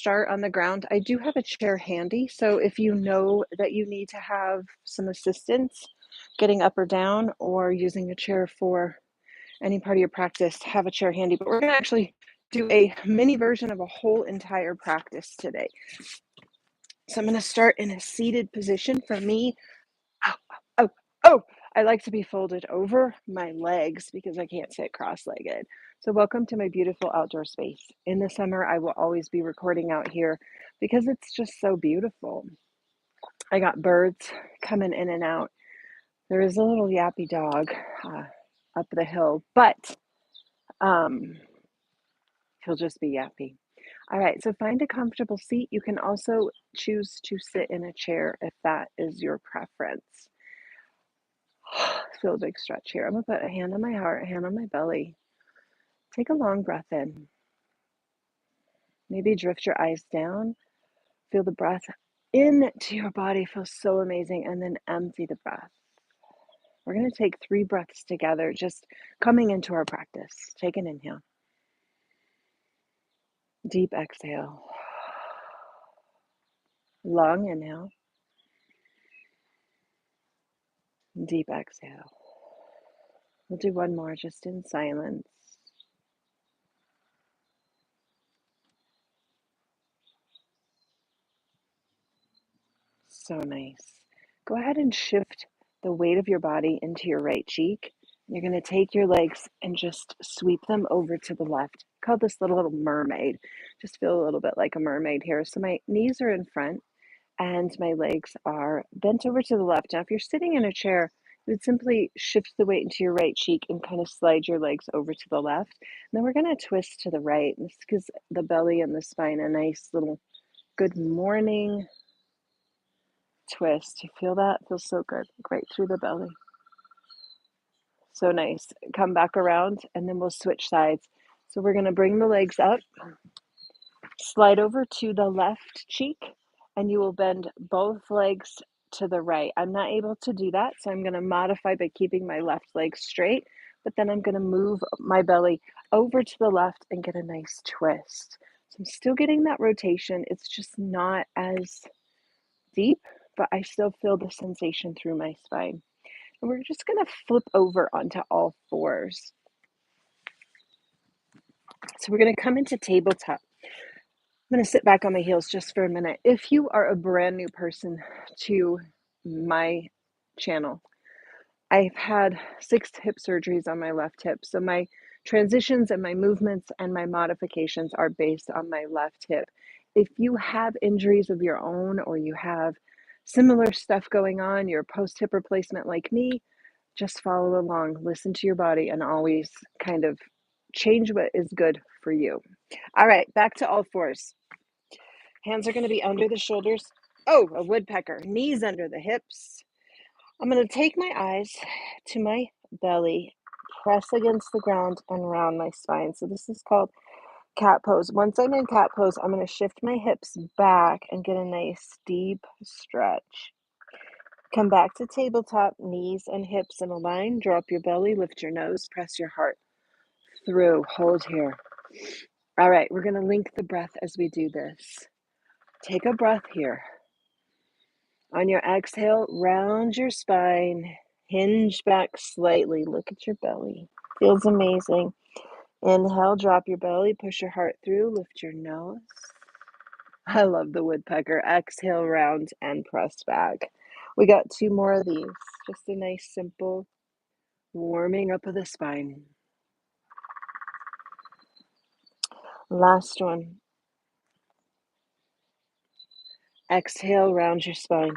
start on the ground, I do have a chair handy. So if you know that you need to have some assistance getting up or down or using a chair for any part of your practice, have a chair handy. But we're going to actually do a mini version of a whole entire practice today. So I'm going to start in a seated position. For me, oh, oh, oh, I like to be folded over my legs because I can't sit cross-legged. So welcome to my beautiful outdoor space. In the summer, I will always be recording out here because it's just so beautiful. I got birds coming in and out. There is a little yappy dog up the hill, but he'll just be yappy. All right, so find a comfortable seat. You can also choose to sit in a chair if that is your preference. Feel a big stretch here. I'm going to put a hand on my heart, a hand on my belly. Take a long breath in. Maybe drift your eyes down. Feel the breath into your body. Feels so amazing. And then empty the breath. We're going to take 3 breaths together, just coming into our practice. Take an inhale. Deep exhale. Long inhale. Deep exhale. We'll do one more just in silence. So nice. Go ahead and shift the weight of your body into your right cheek. You're going to take your legs and just sweep them over to the left. Call this little mermaid. Just feel a little bit like a mermaid here. So my knees are in front and my legs are bent over to the left. Now, if you're sitting in a chair, you would simply shift the weight into your right cheek and kind of slide your legs over to the left. And then we're going to twist to the right. This gives the belly and the spine a nice little good morning twist. You feel that? Feels so good. Right through the belly. So nice. Come back around and then we'll switch sides. So we're going to bring the legs up, slide over to the left cheek, and you will bend both legs to the right. I'm not able to do that, so I'm going to modify by keeping my left leg straight, but then I'm going to move my belly over to the left and get a nice twist. So I'm still getting that rotation. It's just not as deep, but I still feel the sensation through my spine. And we're just going to flip over onto all fours. So we're going to come into tabletop. I'm going to sit back on my heels just for a minute. If you are a brand new person to my channel, I've had 6 hip surgeries on my left hip. So my transitions and my movements and my modifications are based on my left hip. If you have injuries of your own or you have similar stuff going on, you're post-hip replacement like me, just follow along, listen to your body, and always kind of change what is good for you. All right, back to all fours. Hands are going to be under the shoulders. Oh, a woodpecker. Knees under the hips. I'm going to take my eyes to my belly, press against the ground, and round my spine. So this is called cat pose. Once I'm in cat pose, I'm going to shift my hips back and get a nice deep stretch. Come back to tabletop, knees and hips in a line. Drop your belly, lift your nose, press your heart through. Hold here. All right, we're going to link the breath as we do this. Take a breath here. On your exhale, round your spine, hinge back slightly. Look at your belly. Feels amazing. Inhale, drop your belly, push your heart through, lift your nose. I love the woodpecker. Exhale, round and press back. We got 2 more of these. Just a nice, simple warming up of the spine. Last one. Exhale, round your spine.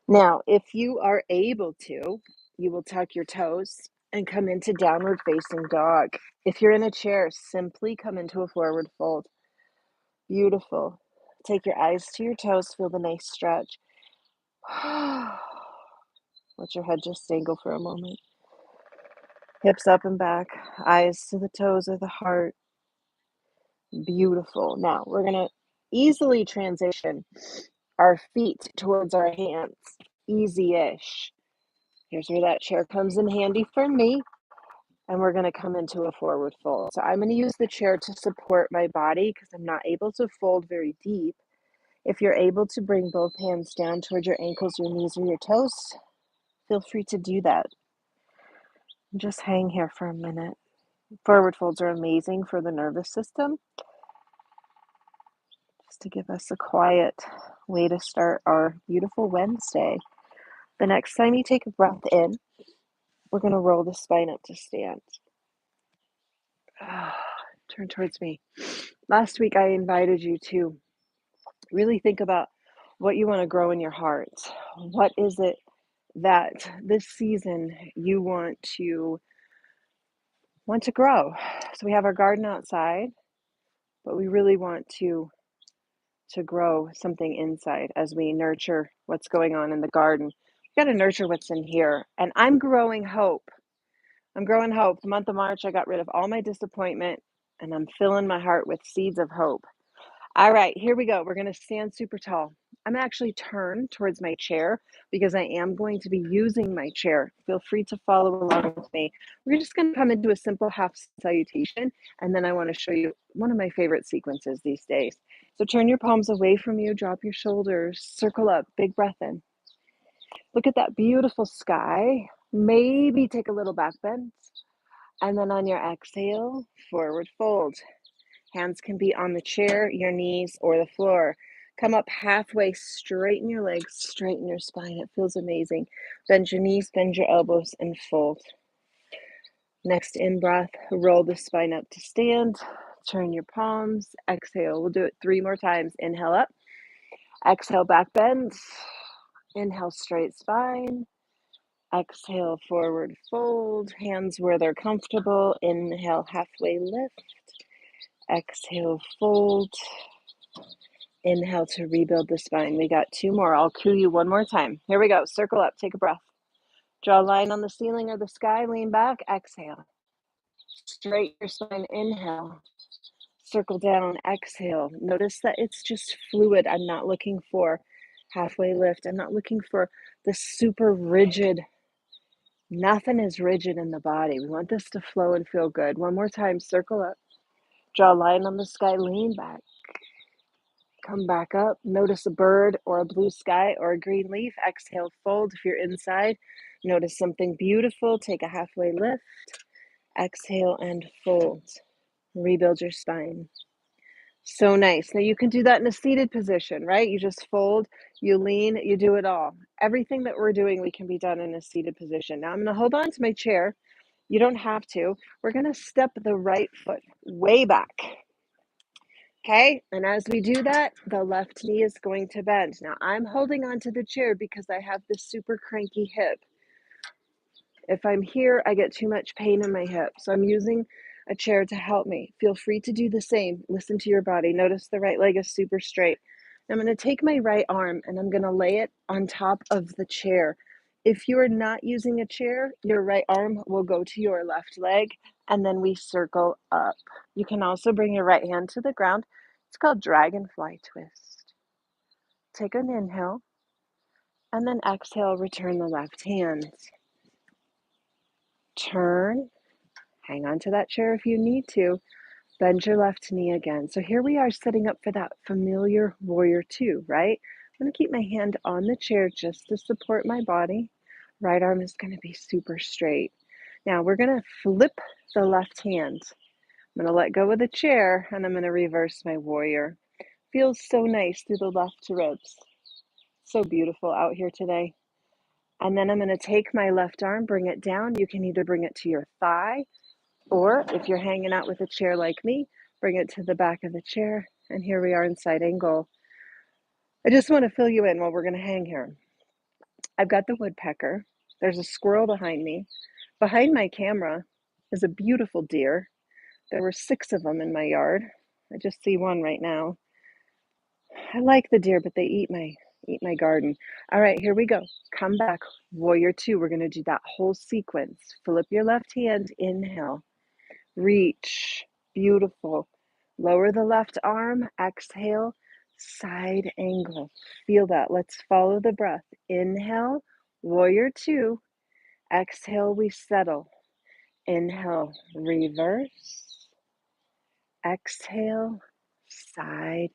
Now, if you are able to, you will tuck your toes and come into downward facing dog. If you're in a chair, simply come into a forward fold. Beautiful. Take your eyes to your toes, feel the nice stretch. Let your head just dangle for a moment. Hips up and back, eyes to the toes or the heart. Beautiful. Now, we're going to easily transition our feet towards our hands. Easy-ish. Here's where that chair comes in handy for me. and we're going to come into a forward fold. So I'm going to use the chair to support my body because I'm not able to fold very deep. If you're able to bring both hands down towards your ankles, your knees, or your toes, feel free to do that. Just hang here for a minute. Forward folds are amazing for the nervous system, just to give us a quiet way to start our beautiful Wednesday. The next time you take a breath in, we're going to roll the spine up to stand. Turn towards me. Last week, I invited you to really think about what you want to grow in your heart. What is it that this season you want to grow? So we have our garden outside, but we really want to grow something inside as we nurture what's going on in the garden. We got to nurture what's in here. And I'm growing hope. The month of March, I got rid of all my disappointment, and I'm filling my heart with seeds of hope. All right, here we go. We're going to stand super tall. I'm actually turned towards my chair because I am going to be using my chair. Feel free to follow along with me. We're just going to come into a simple half salutation, and then I want to show you one of my favorite sequences these days. So turn your palms away from you, drop your shoulders, circle up, big breath in. Look at that beautiful sky. Maybe take a little back bend. And then on your exhale, forward fold. Hands can be on the chair, your knees, or the floor. Come up halfway, straighten your legs, straighten your spine. It feels amazing. Bend your knees, bend your elbows, and fold. Next in-breath, roll the spine up to stand. Turn your palms. Exhale. We'll do it 3 more times. Inhale up. Exhale, back bend. Inhale, straight spine. Exhale, forward fold. Hands where they're comfortable. Inhale, halfway lift. Exhale, fold. Inhale to rebuild the spine. We got 2 more. I'll cue you one more time. Here we go. Circle up. Take a breath. Draw a line on the ceiling or the sky. Lean back. Exhale. Straighten your spine. Inhale. Circle down. Exhale. Notice that it's just fluid. I'm not looking for halfway lift. I'm not looking for the super rigid. Nothing is rigid in the body. We want this to flow and feel good. One more time. Circle up. Draw a line on the sky. Lean back. Come back up. Notice a bird or a blue sky or a green leaf. Exhale, fold. If you're inside, notice something beautiful. Take a halfway lift. Exhale and fold. Rebuild your spine. So nice. Now you can do that in a seated position, right? You just fold, you lean, you do it all. Everything that we're doing, we can be done in a seated position. Now I'm going to hold on to my chair. You don't have to. We're going to step the right foot way back. Okay, and as we do that, the left knee is going to bend. Now, I'm holding on to the chair because I have this super cranky hip. If I'm here, I get too much pain in my hip. So I'm using a chair to help me. Feel free to do the same. Listen to your body. Notice the right leg is super straight. I'm going to take my right arm and I'm going to lay it on top of the chair. If you are not using a chair, your right arm will go to your left leg and then we circle up. You can also bring your right hand to the ground. It's called dragonfly twist. Take an inhale and then exhale, return the left hand. Turn, hang on to that chair if you need to. Bend your left knee again. So here we are setting up for that familiar warrior 2, right? I'm going to keep my hand on the chair just to support my body. Right arm is going to be super straight. Now we're going to flip the left hand. I'm going to let go of the chair and I'm going to reverse my warrior. Feels so nice through the left ribs. So beautiful out here today. And then I'm going to take my left arm, bring it down. You can either bring it to your thigh, or if you're hanging out with a chair like me, bring it to the back of the chair. And here we are in side angle. I just want to fill you in while we're going to hang here. I've got the woodpecker. There's a squirrel behind me. Behind my camera is a beautiful deer. There were 6 of them in my yard. I just see one right now. I like the deer, but they eat my garden. All right, here we go. Come back. Warrior 2. We're going to do that whole sequence. Flip your left hand. Inhale. Reach. Beautiful. Lower the left arm. Exhale. Side angle. Feel that. Let's follow the breath. Inhale. Warrior 2. Exhale. We settle. Inhale, reverse. Exhale, side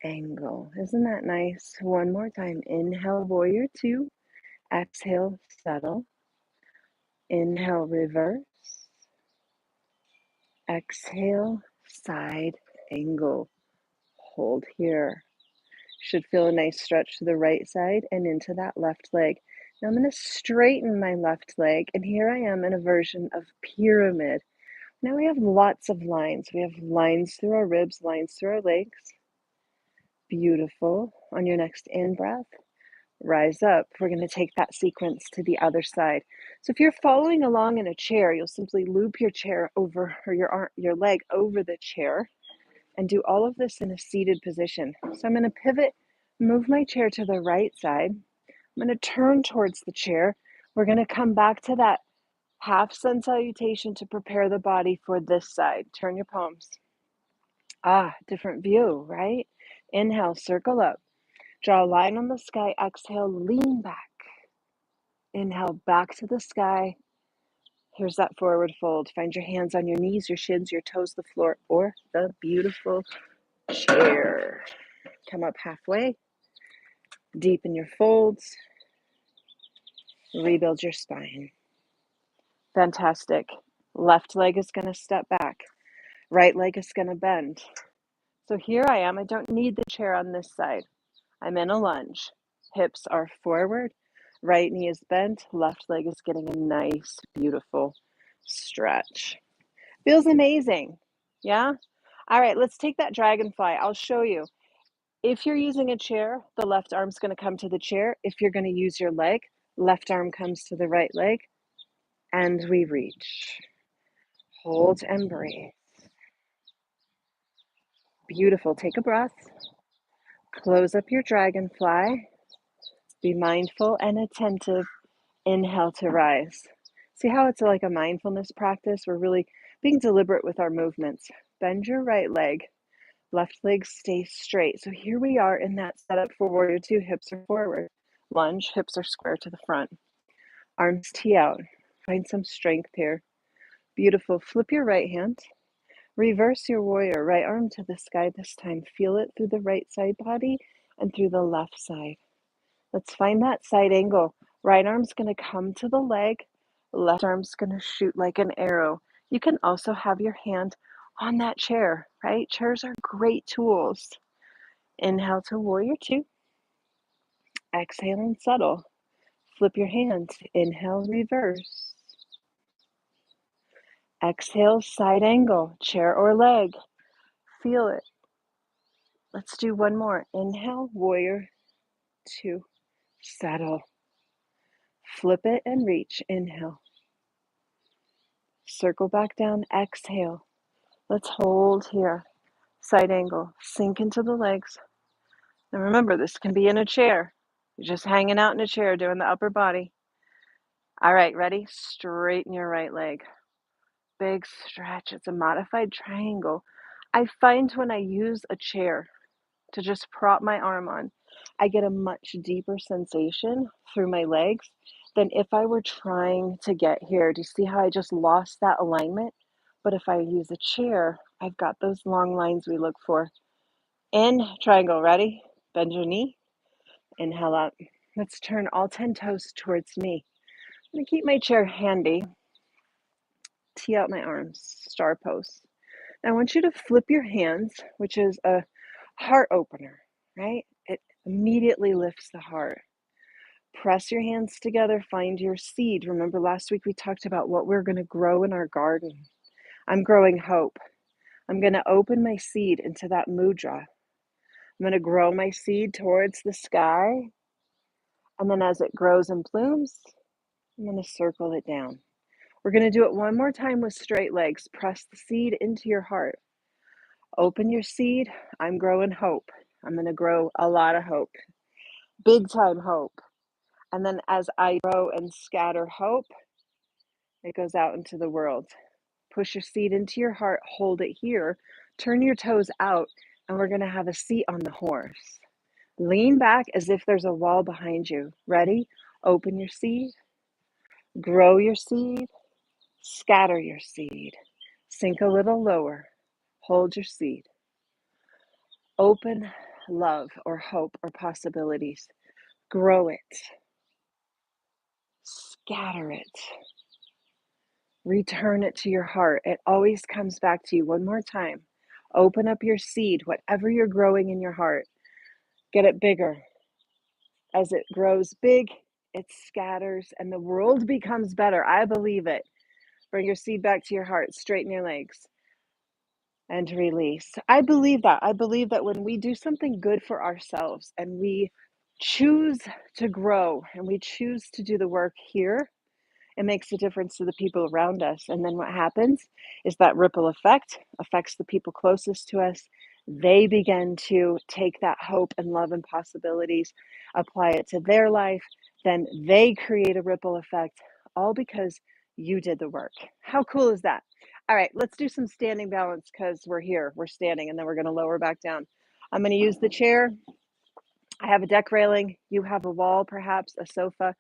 angle. Isn't that nice? One more time. Inhale, warrior two. Exhale, settle. Inhale, reverse. Exhale, side angle. Hold here. Should feel a nice stretch to the right side and into that left leg. Now I'm going to straighten my left leg, and here I am in a version of pyramid. Now we have lots of lines. We have lines through our ribs, lines through our legs. Beautiful. On your next in-breath, rise up. We're going to take that sequence to the other side. So if you're following along in a chair, you'll simply loop your chair over, or your leg over the chair, and do all of this in a seated position. So I'm going to pivot, move my chair to the right side. I'm going to turn towards the chair. We're going to come back to that half sun salutation to prepare the body for this side. Turn your palms. Different view, right? Inhale, circle up. Draw a line on the sky. Exhale, lean back. Inhale, back to the sky. Here's that forward fold. Find your hands on your knees, your shins, your toes, the floor, or the beautiful chair. Come up halfway. Deepen your folds. Rebuild your spine. Fantastic. Left leg is going to step back. Right leg is going to bend. So here I am. I don't need the chair on this side. I'm in a lunge. Hips are forward. Right knee is bent. Left leg is getting a nice, beautiful stretch. Feels amazing. Yeah? All right, let's take that dragonfly. I'll show you. If you're using a chair, the left arm's going to come to the chair. If you're going to use your leg, left arm comes to the right leg. And we reach. Hold and breathe. Beautiful. Take a breath. Close up your dragonfly. Be mindful and attentive. Inhale to rise. See how it's like a mindfulness practice? We're really being deliberate with our movements. Bend your right leg. Left leg stays straight. So here we are in that setup for warrior two. Hips are forward. Lunge. Hips are square to the front. Arms tee out. Find some strength here. Beautiful. Flip your right hand. Reverse your warrior. Right arm to the sky this time. Feel it through the right side body and through the left side. Let's find that side angle. Right arm's going to come to the leg. Left arm's going to shoot like an arrow. You can also have your hand on that chair, right? Chairs are great tools. Inhale to warrior two. Exhale and settle. Flip your hands. Inhale, reverse. Exhale, side angle, chair or leg. Feel it. Let's do one more. Inhale, warrior two. Settle. Flip it and reach. Inhale. Circle back down. Exhale. Let's hold here. Side angle. Sink into the legs. And remember, this can be in a chair. You're just hanging out in a chair doing the upper body. All right, ready? Straighten your right leg. Big stretch. It's a modified triangle. I find when I use a chair to just prop my arm on, I get a much deeper sensation through my legs than if I were trying to get here. Do you see how I just lost that alignment? But if I use a chair, I've got those long lines we look for. In triangle, ready? Bend your knee. Inhale up. Let's turn all 10 toes towards me. I'm going to keep my chair handy. Tee out my arms, star pose. Now I want you to flip your hands, which is a heart opener, right? It immediately lifts the heart. Press your hands together, find your seed. Remember last week we talked about what we're going to grow in our garden. I'm growing hope. I'm going to open my seed into that mudra. I'm going to grow my seed towards the sky. And then as it grows and blooms, I'm going to circle it down. We're going to do it one more time with straight legs. Press the seed into your heart. Open your seed. I'm growing hope. I'm going to grow a lot of hope. Big time hope. And then as I grow and scatter hope, it goes out into the world. Push your seed into your heart. Hold it here. Turn your toes out. And we're going to have a seat on the horse. Lean back as if there's a wall behind you. Ready? Open your seed. Grow your seed. Scatter your seed. Sink a little lower. Hold your seed. Open love or hope or possibilities. Grow it. Scatter it. Return it to your heart. It always comes back to you. One more time. Open up your seed, whatever you're growing in your heart. Get it bigger. As it grows big, it scatters and the world becomes better. I believe it. Bring your seed back to your heart. Straighten your legs and release. I believe that. I believe that when we do something good for ourselves and we choose to grow and we choose to do the work here, it makes a difference to the people around us. And then what happens is that ripple effect affects the people closest to us. They begin to take that hope and love and possibilities, apply it to their life. Then they create a ripple effect, all because you did the work. How cool is that? All right, let's do some standing balance because we're here, we're standing, and then we're going to lower back down. I'm going to use the chair. I have a deck railing. You have a wall, perhaps a sofa.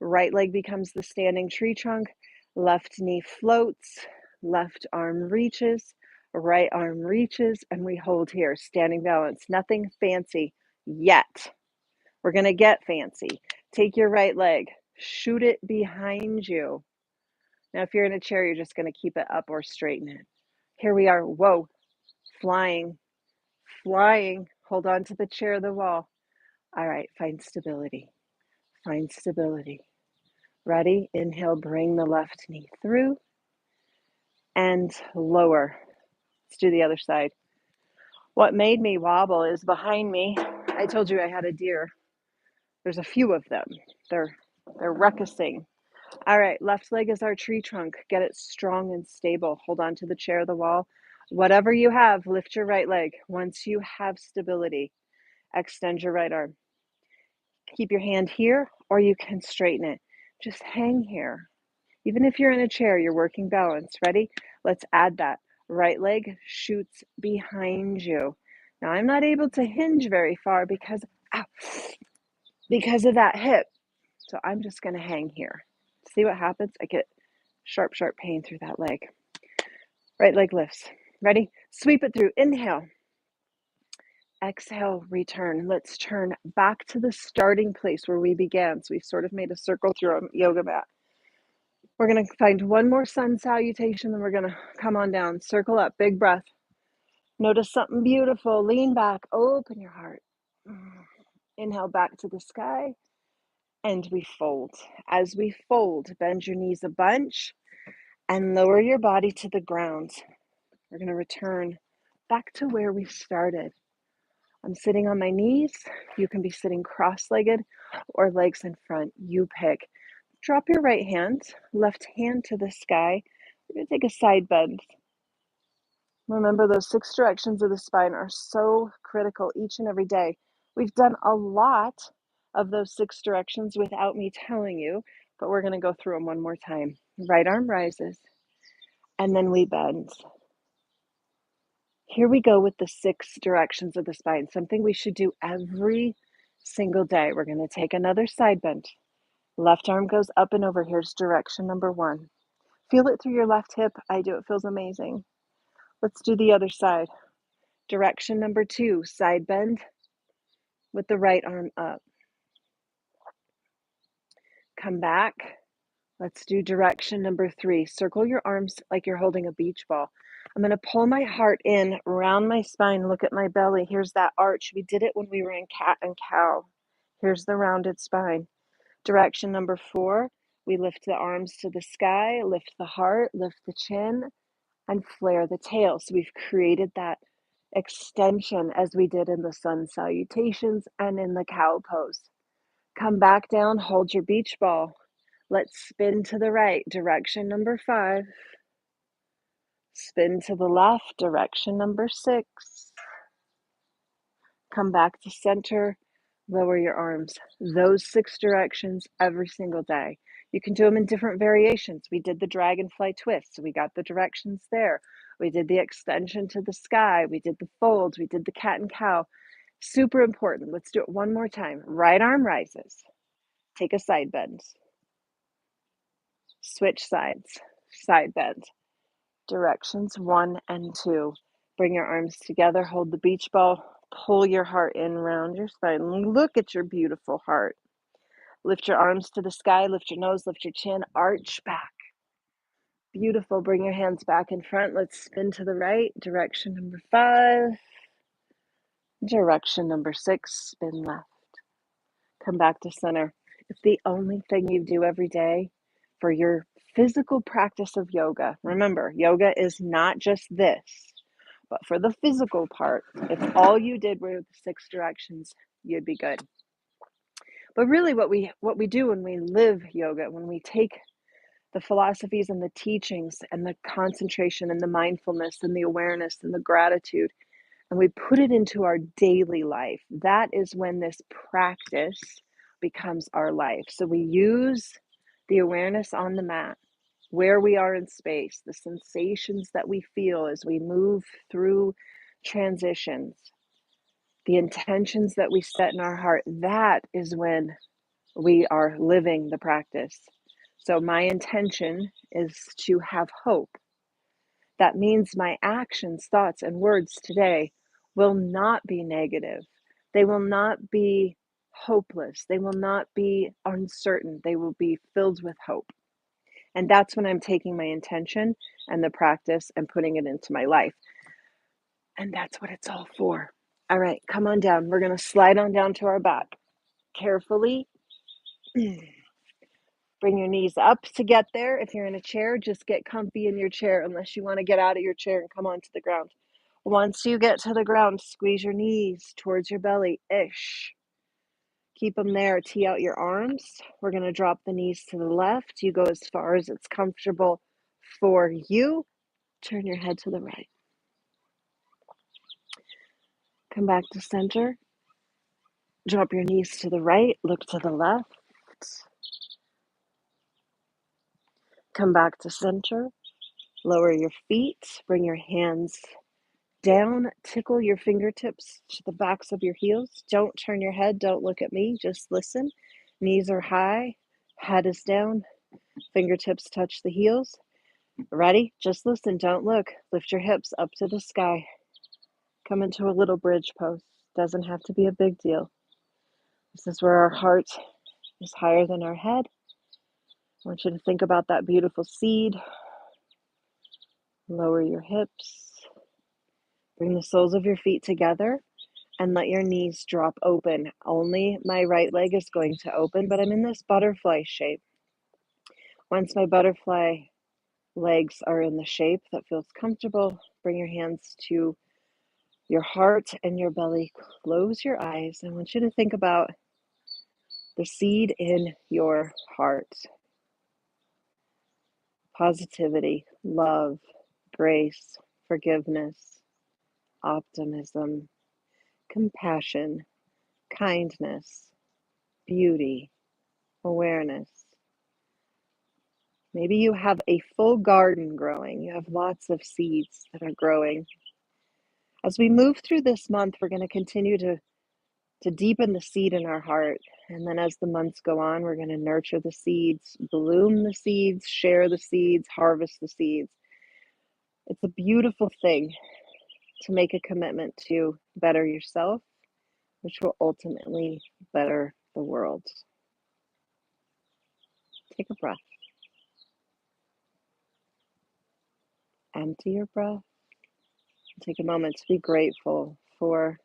Right leg becomes the standing tree trunk. Left knee floats. Left arm reaches. Right arm reaches. And we hold here. Standing balance. Nothing fancy yet. We're going to get fancy. Take your right leg. Shoot it behind you. Now, if you're in a chair, you're just going to keep it up or straighten it. Here we are. Whoa. Flying. Flying. Hold on to the chair, the wall. All right. Find stability. Find stability. Ready? Inhale, bring the left knee through and lower. Let's do the other side. What made me wobble is behind me. I told you I had a deer. There's a few of them. They're ruckusing. All right, left leg is our tree trunk. Get it strong and stable. Hold on to the chair, the wall. Whatever you have, lift your right leg. Once you have stability, extend your right arm. Keep your hand here, or you can straighten it. Just hang here. Even if you're in a chair, you're working balance. Ready? Let's add that. Right leg shoots behind you. Now, I'm not able to hinge very far because of that hip. So I'm just going to hang here. See what happens? I get sharp, sharp pain through that leg. Right leg lifts. Ready? Sweep it through. Inhale. Exhale, return. Let's turn back to the starting place where we began. So we've sort of made a circle through a yoga mat. We're going to find one more sun salutation, then we're going to come on down. Circle up, big breath. Notice something beautiful. Lean back, open your heart. Inhale back to the sky, and we fold. As we fold, bend your knees a bunch and lower your body to the ground. We're going to return back to where we started. I'm sitting on my knees. You can be sitting cross-legged or legs in front. You pick. Drop your right hand, left hand to the sky. We're going to take a side bend. Remember, those 6 directions of the spine are so critical each and every day. We've done a lot of those 6 directions without me telling you, but we're going to go through them one more time. Right arm rises, and then we bend. Here we go with the 6 directions of the spine, something we should do every single day. We're going to take another side bend. Left arm goes up and over. Here's direction number 1. Feel it through your left hip. I do. It feels amazing. Let's do the other side. Direction number 2, side bend with the right arm up. Come back. Let's do direction number 3. Circle your arms like you're holding a beach ball. I'm going to pull my heart in around my spine. Look at my belly. Here's that arch. We did it when we were in cat and cow. Here's the rounded spine. Direction number 4, we lift the arms to the sky, lift the heart, lift the chin, and flare the tail. So we've created that extension as we did in the sun salutations and in the cow pose. Come back down, hold your beach ball. Let's spin to the right, direction number 5. Spin to the left, direction number 6. Come back to center, lower your arms. Those 6 directions every single day. You can do them in different variations. We did the dragonfly twist, so we got the directions there. We did the extension to the sky. We did the folds. We did the cat and cow. Super important. Let's do it one more time. Right arm rises. Take a side bend. Switch sides. side bend. Directions 1 and 2. Bring your arms together, hold the beach ball, pull your heart in round your spine. Look at your beautiful heart. Lift your arms to the sky, lift your nose, lift your chin, arch back. Beautiful. Bring your hands back in front. Let's spin to the right. Direction number 5. Direction number 6. Spin left. Come back to center. If the only thing you do every day for your physical practice of yoga, remember, yoga is not just this, but for the physical part, if all you did were the 6 directions, you'd be good. But really what we do when we live yoga, when we take the philosophies and the teachings and the concentration and the mindfulness and the awareness and the gratitude, and we put it into our daily life, that is when this practice becomes our life. So we use the awareness on the mat, where we are in space, the sensations that we feel as we move through transitions, the intentions that we set in our heart. That is when we are living the practice. So my intention is to have hope. That means my actions, thoughts, and words today will not be negative. They will not be hopeless. They will not be uncertain. They will be filled with hope. And that's when I'm taking my intention and the practice and putting it into my life. And that's what it's all for. All right, come on down. We're going to slide on down to our back. Carefully. Bring your knees up to get there. If you're in a chair, just get comfy in your chair unless you want to get out of your chair and come onto the ground. Once you get to the ground, squeeze your knees towards your belly. Ish. Keep them there. Tee out your arms. We're going to drop the knees to the left. You go as far as it's comfortable for you. Turn your head to the right. Come back to center. Drop your knees to the right. Look to the left. Come back to center. Lower your feet. Bring your hands down. Tickle your fingertips to the backs of your heels. Don't turn your head. Don't look at me. Just listen. Knees are high. Head is down. Fingertips touch the heels. Ready? Just listen. Don't look. Lift your hips up to the sky. Come into a little bridge pose. Doesn't have to be a big deal. This is where our heart is higher than our head. I want you to think about that beautiful seed. Lower your hips. Bring the soles of your feet together and let your knees drop open. Only my right leg is going to open, but I'm in this butterfly shape. Once my butterfly legs are in the shape that feels comfortable, bring your hands to your heart and your belly. Close your eyes. I want you to think about the seed in your heart. Positivity, love, grace, forgiveness, optimism, compassion, kindness, beauty, awareness. Maybe you have a full garden growing. You have lots of seeds that are growing. As we move through this month, we're going to continue to deepen the seed in our heart. And then as the months go on, we're going to nurture the seeds, bloom the seeds, share the seeds, harvest the seeds. It's a beautiful thing to make a commitment to better yourself, which will ultimately better the world. Take a breath. Empty your breath. Take a moment to be grateful for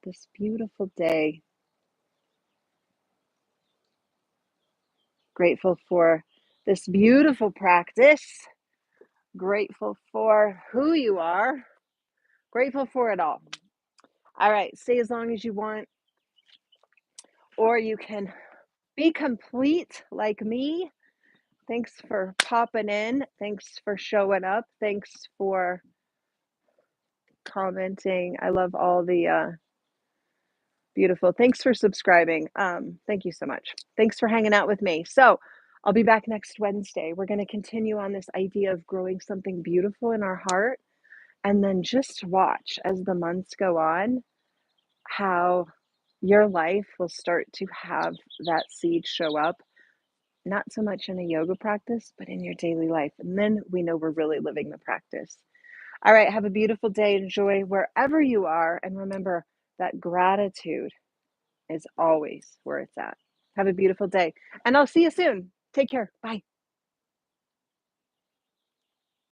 this beautiful day. Grateful for this beautiful practice. Grateful for who you are. Grateful for it all. All right, stay as long as you want, or you can be complete like me. Thanks for popping in. Thanks for showing up. Thanks for commenting. I love all the beautiful. Thanks for subscribing. Thank you so much. Thanks for hanging out with me. So I'll be back next Wednesday. We're going to continue on this idea of growing something beautiful in our heart, and then just watch as the months go on how your life will start to have that seed show up not so much in a yoga practice, but in your daily life. And then we know we're really living the practice. All right, have a beautiful day. Enjoy wherever you are. And remember that gratitude is always where it's at. Have a beautiful day. And I'll see you soon. Take care. Bye.